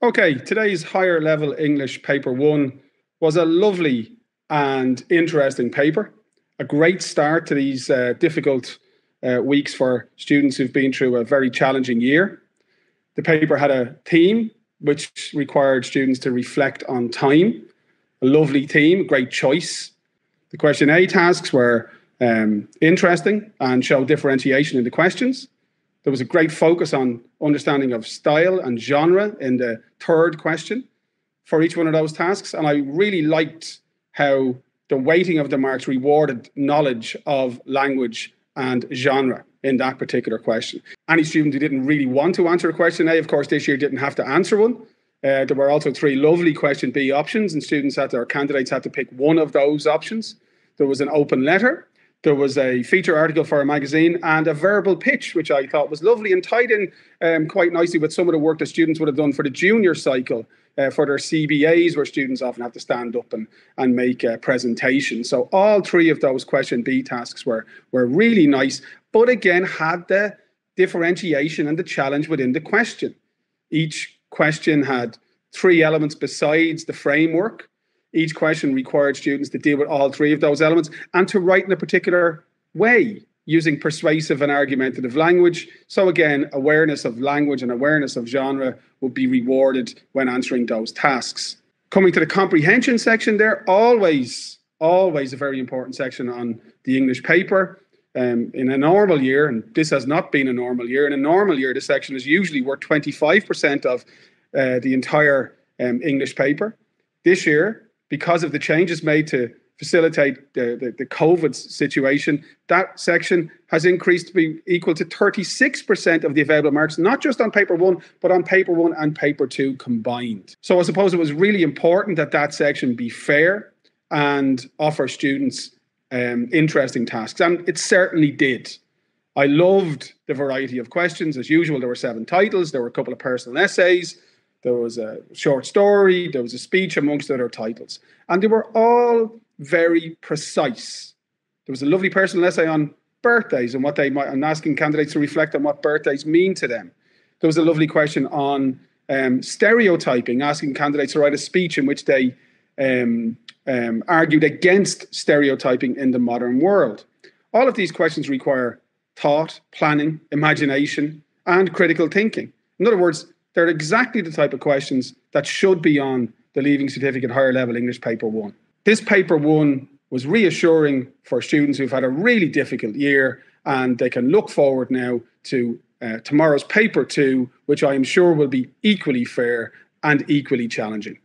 Okay, today's higher level English paper one was a lovely and interesting paper. A great start to these difficult weeks for students who've been through a very challenging year. The paper had a theme which required students to reflect on time. A lovely theme, great choice. The question A tasks were interesting and showed differentiation in the questions. There was a great focus on understanding of style and genre in the third question for each one of those tasks. And I really liked how the weighting of the marks rewarded knowledge of language and genre in that particular question. Any student who didn't really want to answer a question A, of course, this year didn't have to answer one. There were also 3 lovely question B options, and candidates had to pick one of those options. There was an open letter. There was a feature article for a magazine and a verbal pitch, which I thought was lovely and tied in quite nicely with some of the work that students would have done for the junior cycle, for their CBAs, where students often have to stand up and make a presentation. So all 3 of those question B tasks were really nice, but again, had the differentiation and the challenge within the question. Each question had 3 elements besides the framework. Each question required students to deal with all 3 of those elements and to write in a particular way, using persuasive and argumentative language. So again, awareness of language and awareness of genre would be rewarded when answering those tasks. Coming to the comprehension section there, always a very important section on the English paper. In a normal year, and this has not been a normal year, in a normal year, this section is usually worth 25% of the entire English paper. This year, because of the changes made to facilitate the COVID situation, that section has increased to be equal to 36% of the available marks, not just on paper 1, but on paper 1 and paper 2 combined. So I suppose it was really important that section be fair and offer students interesting tasks, and it certainly did. I loved the variety of questions. As usual, there were 7 titles, there were a couple of personal essays, there was a short story, there was a speech, amongst other titles. And they were all very precise. There was a lovely personal essay on birthdays and and asking candidates to reflect on what birthdays mean to them. There was a lovely question on stereotyping, asking candidates to write a speech in which they argued against stereotyping in the modern world. All of these questions require thought, planning, imagination, and critical thinking. In other words, they're exactly the type of questions that should be on the Leaving Certificate Higher Level English Paper 1. This Paper 1 was reassuring for students who've had a really difficult year, and they can look forward now to tomorrow's Paper 2, which I am sure will be equally fair and equally challenging.